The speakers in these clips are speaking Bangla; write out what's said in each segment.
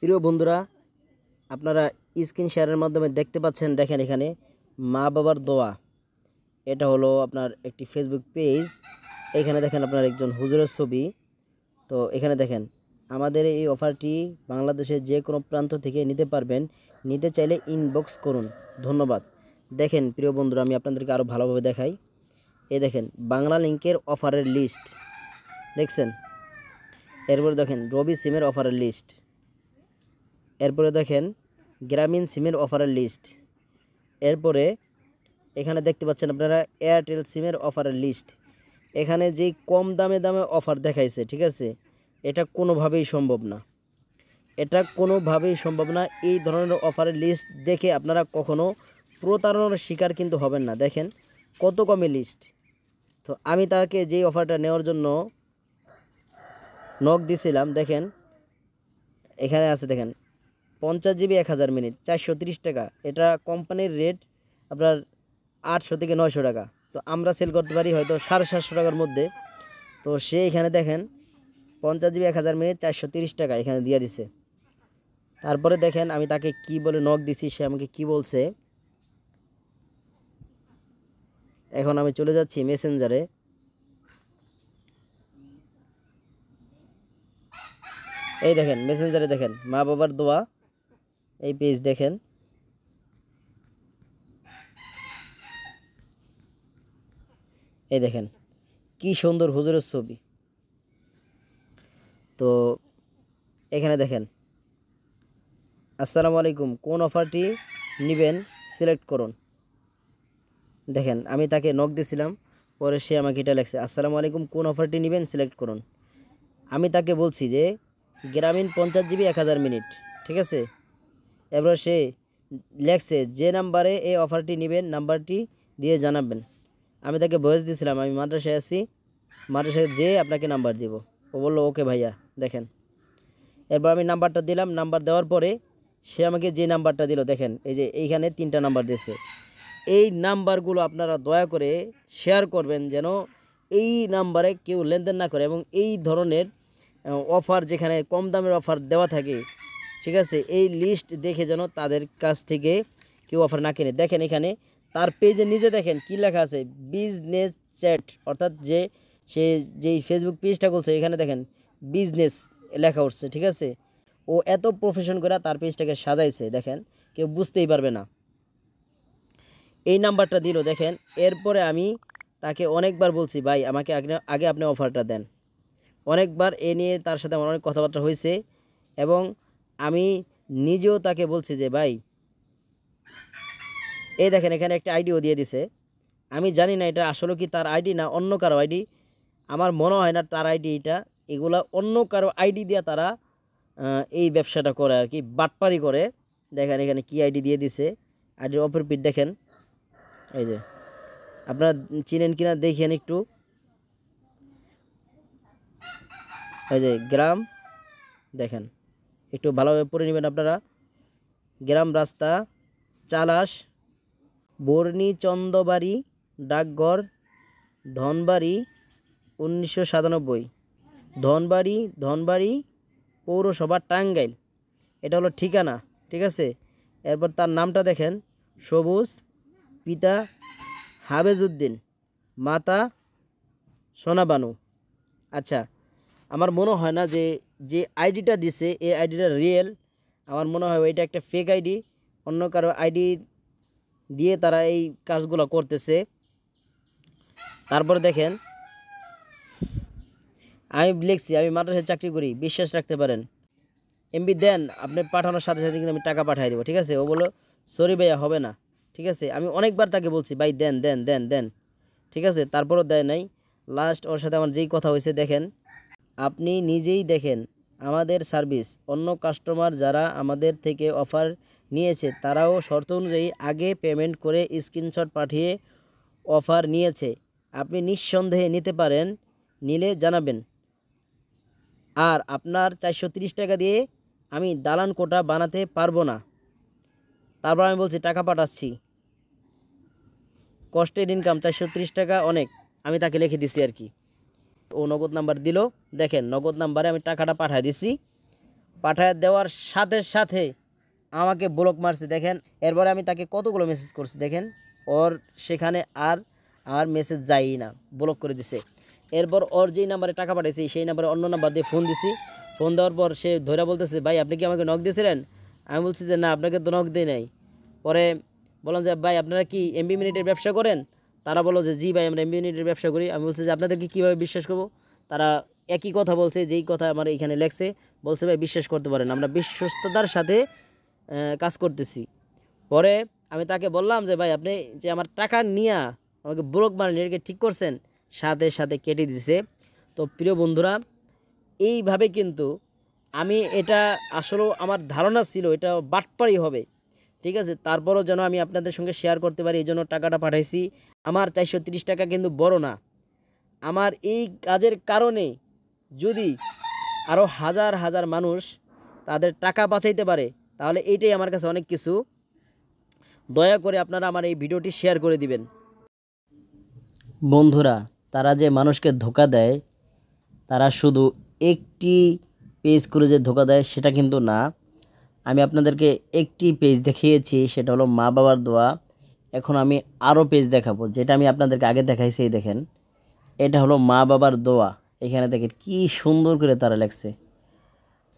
প্রিয় বন্ধুরা, আপনারা স্ক্রিন শেয়ারের মাধ্যমে দেখতে পাচ্ছেন। দেখেন এখানে মা বাবার দোয়া, এটা হলো আপনার একটি ফেসবুক পেজ। এখানে দেখেন আপনার একজন হুজুরের ছবি। তো এখানে দেখেন আমাদের এই অফারটি বাংলাদেশের যে কোনো প্রান্ত থেকে নিতে পারবেন। নিতে চাইলে ইনবক্স করুন। ধন্যবাদ। দেখেন প্রিয় বন্ধুরা, আমি আপনাদেরকে আরও ভালোভাবে দেখাই। এই দেখেন বাংলা লিঙ্কের অফারের লিস্ট দেখছেন। এরপরে দেখেন রবি সিমের অফারের লিস্ট। এরপরে দেখেন গ্রামীণ সিমের অফারের লিস্ট। এরপরে এখানে দেখতে পাচ্ছেন আপনারা এয়ারটেল সিমের অফারের লিস্ট। এখানে যেই কম দামে অফার দেখাইছে, ঠিক আছে, এটা কোনোভাবেই সম্ভব না। এই ধরনের অফারের লিস্ট দেখে আপনারা কখনো প্রতারণার শিকার কিন্তু হবেন না। দেখেন কত কমে লিস্ট। তো আমি তাকে যেই অফারটা নেওয়ার জন্য নক দিছিলাম, দেখেন এখানে আছে। দেখেন 50 জিবি 1000 মিনিট 430 টাকা। এটা কোম্পানির রেট আপনার 800 থেকে 900 টাকা। তো আমরা সেল করতে পারি হয়তো 750 টাকার মধ্যে। তো সে এখানে দেখেন 50 জিবি 1000 মিনিট 430 টাকা এখানে দিয়ে দিছে। তারপরে দেখেন আমি তাকে কি বলে নক দিছি, সে আমাকে কি বলছে। এখন আমি চলে যাচ্ছি মেসেঞ্জারে। এই দেখেন মেসেঞ্জারে দেখেন মা বাবার দোয়া, এই পেজ দেখেন। এই দেখেন কি সুন্দর হুজুরের ছবি। তো এখানে দেখেন আসসালামু আলাইকুম, কোন অফারটি নেবেন সিলেক্ট করুন। দেখেন আমি তাকে নক দিয়েছিলাম, পরে সে আমাকে এটা লেখছে, আসসালামু আলাইকুম, কোন অফারটি নেবেন সিলেক্ট করুন। আমি তাকে বলছি যে গ্রামীণ 50 জিবি 1000 মিনিট, ঠিক আছে। এবার সে লেখছে যে নাম্বারে এই অফারটি নেবেন নাম্বারটি দিয়ে জানাবেন। আমি তাকে ভয়েস দিয়েছিলাম আমি মাদ্রাসায় আছি, মাদ্রাসায় যেয়ে আপনাকে নাম্বার দিব। ও বললো ওকে ভাইয়া। দেখেন এরপর আমি নাম্বারটা দিলাম। নাম্বার দেওয়ার পরে সে আমাকে যে নাম্বারটা দিল, দেখেন এই যে এইখানে 3টা নাম্বার দিয়েছে। এই নাম্বারগুলো আপনারা দয়া করে শেয়ার করবেন, যেন এই নাম্বারে কেউ লেনদেন না করে। এবং এই ধরনের অফার, যেখানে কম দামের অফার দেওয়া থাকে, ঠিক আছে, এই লিস্ট দেখে যেন তাদের কাছ থেকে কেউ অফার না কিনে। দেখেন এখানে তার পেজে নিজে দেখেন কি লেখা আছে, বিজনেস চ্যাট। অর্থাৎ যে সে যেই ফেসবুক পেজটা করছে, এখানে দেখেন বিজনেস লেখা উঠছে, ঠিক আছে। ও এত প্রফেশন করে তার পেজটাকে সাজাইছে, দেখেন কেউ বুঝতেই পারবে না। এই নাম্বারটা দিল দেখেন। এরপরে আমি তাকে অনেকবার বলছি, ভাই আমাকে আগে আপনি অফারটা দেন। অনেকবার এ নিয়ে তার সাথে আমার অনেক কথাবার্তা হয়েছে। এবং আমি নিজেও তাকে বলছি যে ভাই, এই দেখেন এখানে একটা আইডিও দিয়ে দিছে। আমি জানি না এটা আসলে কি তার আইডি না অন্য কারো আইডি। আমার মনে হয় না তার আইডি এটা। এগুলা অন্য কারো আইডি দিয়ে তারা এই ব্যবসাটা করে আর কি, বাটপারি করে। দেখেন এখানে কি আইডি দিয়ে দিছে, আইডির অপর পিঠ দেখেন। এই যে আপনারা চিনেন কিনা দেখেন একটু। এই যে গ্রাম, দেখেন একটু ভালোভাবে পড়ে নেবেন আপনারা। গ্রাম, রাস্তা, চালাস, বর্ণী, চন্দবাড়ি, ডাকঘর, ধনবাড়ি, 1997, ধনবাড়ি পৌরসভা, টাঙ্গাইল। এটা হলো ঠিকানা, ঠিক আছে। এরপর তার নামটা দেখেন, সবুজ, পিতা হাবেজউদ্দিন, মাতা সোনাবানু। আচ্ছা, আমার মনে হয় না যে আইডিটা দিছে এই আইডিটা রিয়েল। আমার মনে হয় এটা একটা ফেক আইডি, অন্য কারো আইডি দিয়ে তারা এই কাজগুলো করতেছে। তারপরে দেখেন আমি লিখছি, আমি মাদ্রাসায় চাকরি করি, বিশ্বাস রাখতে পারেন। এমবি দেন, আপনি পাঠানোর সাথে সাথে কিন্তু আমি টাকা পাঠিয়ে দেবো, ঠিক আছে। ও বললো সরি ভাইয়া, হবে না, ঠিক আছে। আমি অনেকবার তাকে বলছি ভাই দেন দেন দেন দেন, ঠিক আছে, তারপরও দেয় নাই। লাস্ট ওর সাথে আমার যেই কথা হয়েছে, দেখেন আপনি নিজেই দেখেন আমাদের সার্ভিস। অন্য কাস্টমার যারা আমাদের থেকে অফার নিয়েছে তারাও শর্ত অনুযায়ী আগে পেমেন্ট করে স্ক্রিনশট পাঠিয়ে অফার নিয়েছে। আপনি নিঃসন্দেহে নিতে পারেন, নিলে জানাবেন। আর আপনার 430 টাকা দিয়ে আমি দালান কোটা বানাতে পারবো না। তারপর আমি বলছি টাকা পাঠাচ্ছি, কষ্টের ইনকাম 430 টাকা অনেক, আমি তাকে লিখে দিছি আর কি। ও নগদ নাম্বার দিল, দেখেন নগদ নাম্বারে আমি টাকাটা পাঠিয়ে দিছি। পাঠায় দেওয়ার সাথে সাথে আমাকে ব্লক মারছে দেখেন। এরপরে আমি তাকে কতগুলো মেসেজ করছি দেখেন, ওর সেখানে আর আমার মেসেজ যায়ই না, ব্লক করে দিছে। এরপর ওর যেই নাম্বারে টাকা পাঠাইছি সেই নাম্বারে অন্য নাম্বার দিয়ে ফোন দিছি। ফোন দেওয়ার পর সে ধৈরা বলতেছে, ভাই আপনি কি আমাকে নক দিয়েছিলেন? আমি বলছি যে না, আপনাকে তো নক দিই নাই। পরে বললাম যে ভাই আপনারা কি এমবি মিনিটের ব্যবসা করেন? তারা বললো যে জি ভাই আমরা এমবি মিনিটের ব্যবসা করি। আমি বলছি যে আপনাদেরকে কীভাবে বিশ্বাস করবো? তারা একই কথা বলছে যেই কথা আমার এখানে লেখছে, বলছে ভাই বিশ্বাস করতে পারেন, আমরা বিশ্বস্ততার সাথে কাজ করতেছি। পরে আমি তাকে বললাম যে ভাই আপনি যে আমার টাকা নিয়ে আমাকে ব্লক মারেন, এটাকে ঠিক করছেন? সাথে সাথে কেটে দিছে। তো প্রিয় বন্ধুরা, এইভাবে কিন্তু আমি এটা আসলেও আমার ধারণা ছিল এটা বাটপারি হবে, ঠিক আছে। তারপরও যেন আমি আপনাদের সঙ্গে শেয়ার করতে পারি এই জন্য টাকাটা পাঠাইছি। আমার 430 টাকা কিন্তু বড় না। আমার এই কাজের কারণে যদি আরও হাজার হাজার মানুষ তাদের টাকা বাঁচাইতে পারে তাহলে এইটাই আমার কাছে অনেক কিছু। দয়া করে আপনারা আমার এই ভিডিওটি শেয়ার করে দিবেন। বন্ধুরা, তারা যে মানুষকে ধোঁকা দেয়, তারা শুধু একটি পেজ করে যে ধোঁকা দেয় সেটা কিন্তু না। আমি আপনাদেরকে একটি পেজ দেখিয়েছি, সেটা হলো মা বাবার দোয়া। এখন আমি আরও পেজ দেখাবো, যেটা আমি আপনাদেরকে আগে দেখাইছি। এই দেখেন, এটা হলো মা বাবার দোয়া। এখানে দেখেন কি সুন্দর করে তারা লেখছে।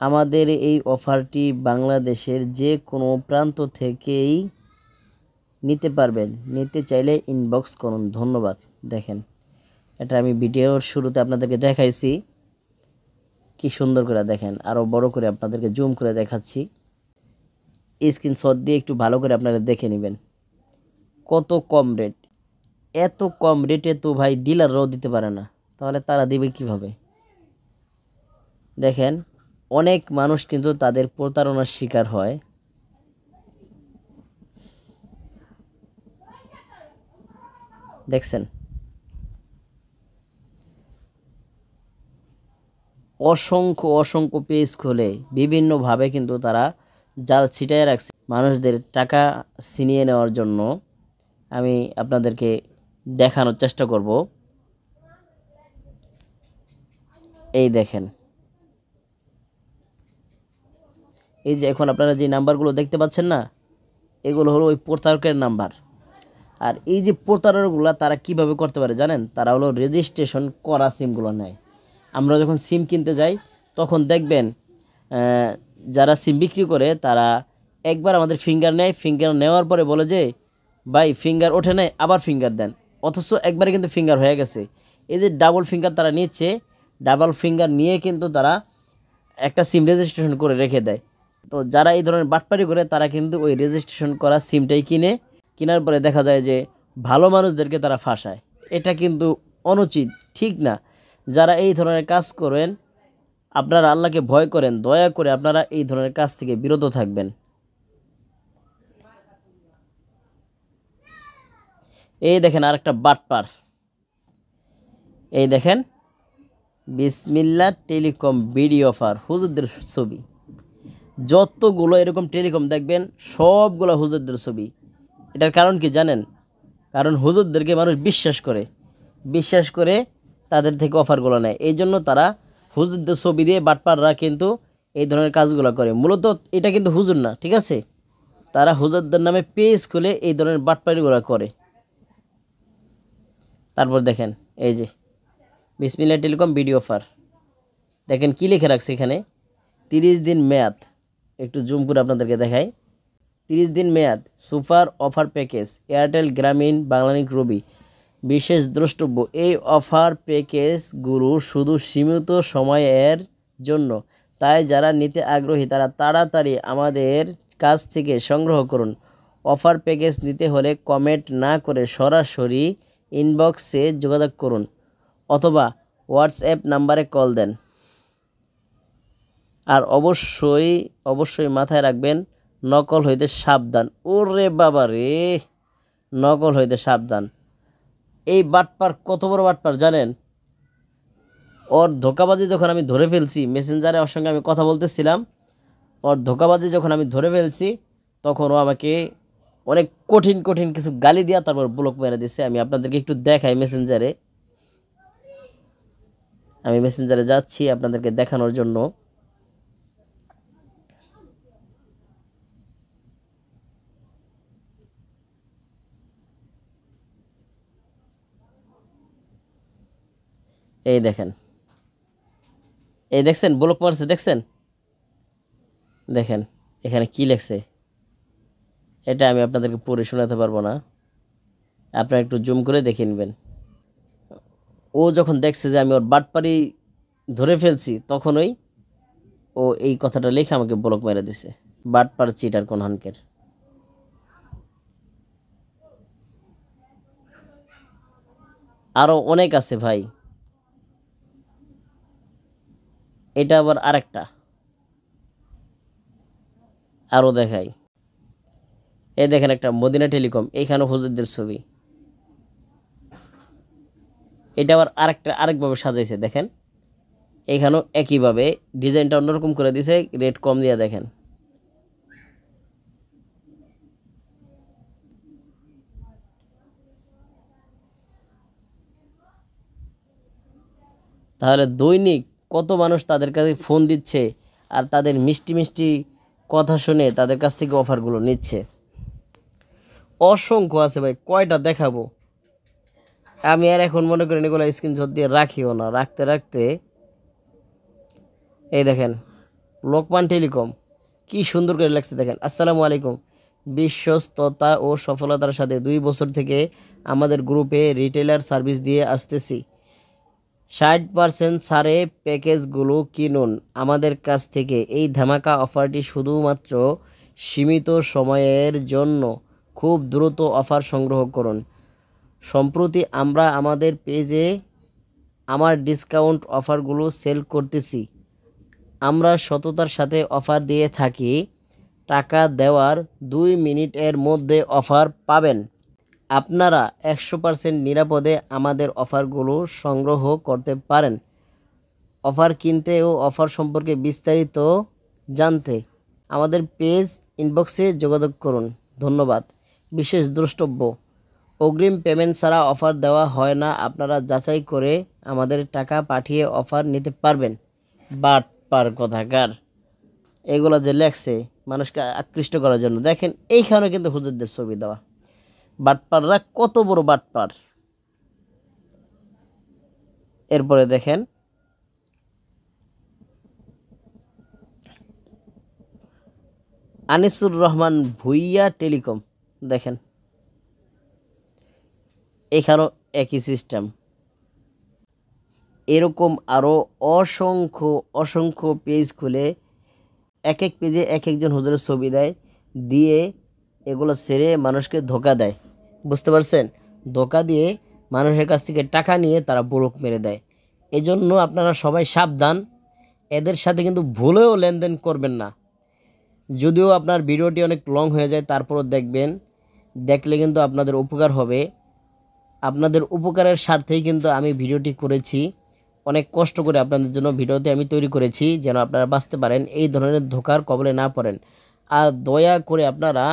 আমাদের এই অফারটি বাংলাদেশের যে কোনো প্রান্ত থেকেই নিতে পারবেন, নিতে চাইলে ইনবক্স করুন, ধন্যবাদ। দেখেন, এটা আমি ভিডিওর শুরুতে আপনাদেরকে দেখাইছি, কি সুন্দর করে দেখেন। আরও বড় করে আপনাদেরকে জুম করে দেখাচ্ছি, স্ক্রিনশট দিয়ে একটু ভালো করে আপনারা দেখে নেবেন। কত কম রেট, এত কম রেটে তো ভাই ডিলাররাও দিতে পারে না, তাহলে তারা দেবে কিভাবে? দেখেন, অনেক মানুষ কিন্তু তাদের প্রতারণার শিকার হয়। দেখছেন, অসংখ্য অসংখ্য পেজ খুলে বিভিন্নভাবে কিন্তু তারা জাল ছিটায় রাখছে মানুষদের টাকা ছিনিয়ে নেওয়ার জন্য। আমি আপনাদেরকে দেখানোর চেষ্টা করব। এই দেখেন, এই যে এখন আপনারা যে নাম্বারগুলো দেখতে পাচ্ছেন না, এগুলো হলো ওই প্রতারকের নাম্বার। আর এই যে প্রতারকগুলো তারা কিভাবে করতে পারে জানেন? তারা হলো রেজিস্ট্রেশন করা সিমগুলো নেয়। আমরা যখন সিম কিনতে যাই তখন দেখবেন যারা সিম বিক্রি করে তারা একবার আমাদের ফিঙ্গার নেয়, ফিঙ্গার নেওয়ার পরে বলে যে ভাই ফিঙ্গার ওঠে নাই, আবার ফিঙ্গার দেন, অথচ একবারে কিন্তু ফিঙ্গার হয়ে গেছে। এই যে ডাবল ফিঙ্গার তারা নিচ্ছে, ডাবল ফিঙ্গার নিয়ে কিন্তু তারা একটা সিম রেজিস্ট্রেশন করে রেখে দেয়। তো যারা এই ধরনের বাটপারি করে তারা কিন্তু ওই রেজিস্ট্রেশন করা সিমটাই কিনে, কেনার পরে দেখা যায় যে ভালো মানুষদেরকে তারা ফাঁসায়। এটা কিন্তু অনুচিত, ঠিক না। যারা এই ধরনের কাজ করেন, আপনারা আল্লাহকে ভয় করেন, দয়া করে আপনারা এই ধরনের কাজ থেকে বিরত থাকবেন। এই দেখেন আরেকটা বাটপার, এই দেখেন বিসমিল্লা টেলিকম ভিডিও অফার, হুজুরদের ছবি। যতগুলো এরকম টেলিকম দেখবেন সবগুলো হুজুরদের ছবি। এটার কারণ কি জানেন? কারণ হুজুরদেরকে মানুষ বিশ্বাস করে তাদের থেকে অফারগুলো নেয়। এই জন্য তারা হুজুরদের ছবি দিয়ে বাটপাররা কিন্তু এই ধরনের কাজগুলো করে। মূলত এটা কিন্তু হুজুর না, ঠিক আছে, তারা হুজুরদের নামে পেজ খুলে এই ধরনের বাটপারিগুলো করে। তারপর দেখেন এই যে বিসমিল্লাহ টেলিকম ভিডিও অফার, দেখেন কি লিখে রাখছে এখানে, 30 দিন মেয়াদ। একটু জুম করে আপনাদেরকে দেখাই। 30 দিন মেয়াদ, সুপার অফার প্যাকেজ, এয়ারটেল, গ্রামীণ, বাংলালিংক, রবি। বিশেষ দ্রষ্টব্য, এই অফার প্যাকেজগুলো শুধু সীমিত সময়ের জন্য, তাই যারা নিতে আগ্রহী তারা তাড়াতাড়ি আমাদের কাছ থেকে সংগ্রহ করুন। অফার প্যাকেজ নিতে হলে কমেন্ট না করে সরাসরি ইনবক্সে যোগাযোগ করুন অথবা হোয়াটসঅ্যাপ নাম্বারে কল দেন। আর অবশ্যই মাথায় রাখবেন, নকল হইতে সাবধান। ওরে বাবা রে, নকল হইতে সাবধান। এই বাটপার কত বড় বাটপার জানেন? ওর ধোঁকাবাজি যখন আমি ধরে ফেলছি, মেসেঞ্জারে ওর সঙ্গে আমি কথা বলতেছিলাম, ওর ধোঁকাবাজি যখন আমি ধরে ফেলছি তখন ও আমাকে অনেক কঠিন কঠিন কিছু গালি দিয়া তারপর ব্লক মেরে দিছে। আমি আপনাদেরকে একটু দেখাই মেসেঞ্জারে, আমি মেসেঞ্জারে যাচ্ছি আপনাদেরকে দেখানোর জন্য। এই দেখেন, এই দেখছেন ব্লক মারছে, দেখছেন? দেখেন এখানে কি লেখছে, এটা আমি আপনাদেরকে পড়ে শোনাতে পারবো না, আপনারা একটু জুম করে দেখে নেবেন। ও যখন দেখছে যে আমি ওর বাটপারি ধরে ফেলছি, তখনই ও এই কথাটা লিখে আমাকে ব্লক মেরে দিছে। বাটপার, চিটার, কোনহানকের। আরো অনেক আছে ভাই, এটা আবার আরেকটা, আরো দেখাই। এই দেখেন একটা মদিনা টেলিকম, এইখানে হুজুরদের ছবি। এটা আবার আরেকভাবে সাজাইছে, দেখেন এইখানেও একইভাবে ডিজাইনটা অন্যরকম করে দিছে, রেট কম দিয়ে। দেখেন তাহলে দৈনিক কত মানুষ তাদের কাছে ফোন দিচ্ছে আর তাদের মিষ্টি মিষ্টি কথা শুনে তাদের কাছ থেকে অফারগুলো নিচ্ছে। অসংখ্য আছে ভাই, কয়টা দেখাবো আমি। আর এখন মনে করেন এগুলো স্ক্রিনশট দিয়ে রাখিও না, রাখতে রাখতে এই দেখেন লোকমান টেলিকম কি সুন্দর করে লাগছে। দেখেন, আসসালামু আলাইকুম, বিশ্বস্ততা ও সফলতার সাথে 2 বছর থেকে আমাদের গ্রুপে রিটেলার সার্ভিস দিয়ে আসতেছি। 60% ছাড়ে প্যাকেজগুলো কিনুন আমাদের কাছ থেকে। এই ধামাকা অফারটি শুধুমাত্র সীমিত সময়ের জন্য, খুব দ্রুত অফার সংগ্রহ করুন। সম্প্রতি আমরা আমাদের পেজে আমার ডিসকাউন্ট অফারগুলো সেল করতেছি। আমরা সততার সাথে অফার দিয়ে থাকি। টাকা দেওয়ার 2 মিনিটের মধ্যে অফার পাবেন। আপনারা 100% নিরাপদে আমাদের অফারগুলো সংগ্রহ করতে পারেন। অফার কিনতে ও অফার সম্পর্কে বিস্তারিত জানতে আমাদের পেজ ইনবক্সে যোগাযোগ করুন। ধন্যবাদ। বিশেষ দ্রষ্টব্য, অগ্রিম পেমেন্ট ছাড়া অফার দেওয়া হয় না। আপনারা যাচাই করে আমাদের টাকা পাঠিয়ে অফার নিতে পারবেন। বাটপার কথাকার, এগুলো যে লেখছে মানুষকে আকৃষ্ট করার জন্য। দেখেন এইখানে কিন্তু হুজুরদের ছবি দেওয়া। বাটপাররা কত বড় বাটপার। এরপরে দেখেন আনিসুর রহমান ভুইয়া টেলিকম, দেখেন এখানেও একই সিস্টেম। এরকম আরও অসংখ্য অসংখ্য পেজ খুলে এক এক পেজে এক একজন হুজুরের ছবি দেয়, দিয়ে এগুলো ছেড়ে মানুষকে ধোকা দেয়। বুঝতে পারছেন? ধোকা দিয়ে মানুষের কাছ থেকে টাকা নিয়ে তারা ব্লক মেরে দেয়। এজন্য আপনারা সবাই সাবধান, এদের সাথে কিন্তু ভুলেও লেনদেন করবেন না। যদিও আপনার ভিডিওটি অনেক লং হয়ে যায়, তারপরও দেখবেন, দেখলে কিন্তু আপনাদের উপকার হবে। আপনাদের উপকারের স্বার্থেই কিন্তু আমি ভিডিওটি করেছি, অনেক কষ্ট করে আপনাদের জন্য ভিডিওতে আমি তৈরি করেছি, যেন আপনারা বাঁচতে পারেন, এই ধরনের ধোঁকার কবলে না পড়েন। আর দয়া করে আপনারা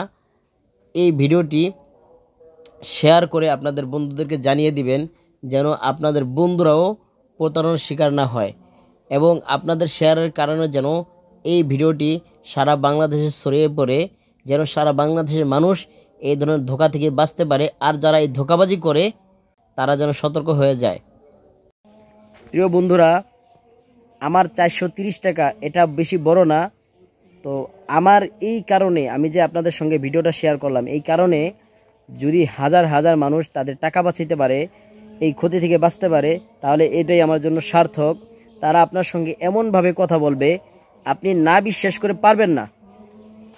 এই ভিডিওটি শেয়ার করে আপনাদের বন্ধুদেরকে জানিয়ে দিবেন, যেন আপনাদের বন্ধুরাও প্রতারণার শিকার না হয়। এবং আপনাদের শেয়ারের কারণে যেন এই ভিডিওটি সারা বাংলাদেশে ছড়িয়ে পড়ে, যেন সারা বাংলাদেশের মানুষ এই ধরনের ধোঁকা থেকে বাঁচতে পারে। আর যারা এই ধোঁকাবাজি করে তারা যেন সতর্ক হয়ে যায়। প্রিয় বন্ধুরা, আমার 430 টাকা এটা বেশি বড় না। তো আমার এই কারণে আমি যে আপনাদের সঙ্গে ভিডিওটা শেয়ার করলাম, এই কারণে যদি হাজার হাজার মানুষ তাদের টাকা বাঁচাইতে পারে, এই ক্ষতি থেকে বাঁচতে পারে, তাহলে এটাই আমার জন্য সার্থক। তারা আপনার সঙ্গে এমনভাবে কথা বলবে আপনি না বিশ্বাস করে পারবেন না।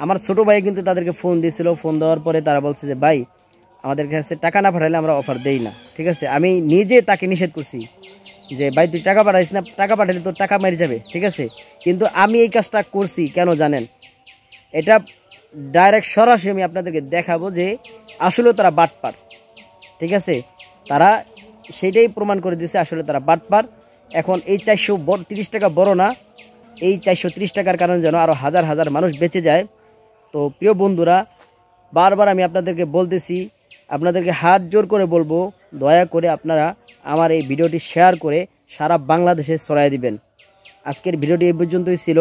আমার ছোট ভাই কিন্তু তাদেরকে ফোন দিয়েছিল, ফোন দেওয়ার পরে তারা বলছে যে ভাই আমাদের কাছে টাকা না পাঠালে আমরা অফার দেই না। ঠিক আছে, আমি নিজে তাকে নিষেধ করছি যে ভাই তুই টাকা পাঠাইস না, টাকা পাঠালে তোর টাকা মেরে যাবে। ঠিক আছে, কিন্তু আমি এই কাজটা করছি কেন জানেন? এটা ডাইরেক্ট সরাসরি আমি আপনাদেরকে দেখাবো যে আসলে তারা বাটপার। ঠিক আছে, তারা সেটাই প্রমাণ করে দিয়েছে আসলে তারা বাটপার। এখন এই 430 টাকা বড় না, এই 430 টাকার কারণে যেন আরও হাজার হাজার মানুষ বেঁচে যায়। তো প্রিয় বন্ধুরা, বারবার আমি আপনাদেরকে বলতেছি, আপনাদেরকে হাত জোর করে বলবো, দয়া করে আপনারা আমার এই ভিডিওটি শেয়ার করে সারা বাংলাদেশে ছড়াই দিবেন। আজকের ভিডিওটি এই পর্যন্তই ছিল,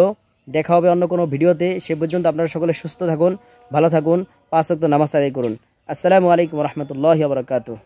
দেখা হবে অন্য কোনো ভিডিওতে। সে পর্যন্ত আপনারা সকলে সুস্থ থাকুন, ভালো থাকুন, 5 ওয়াক্ত নামাজ আদায় করুন। আসসালামু আলাইকুম রহমতুল্লাহি ওয়া বারাকাতুহু।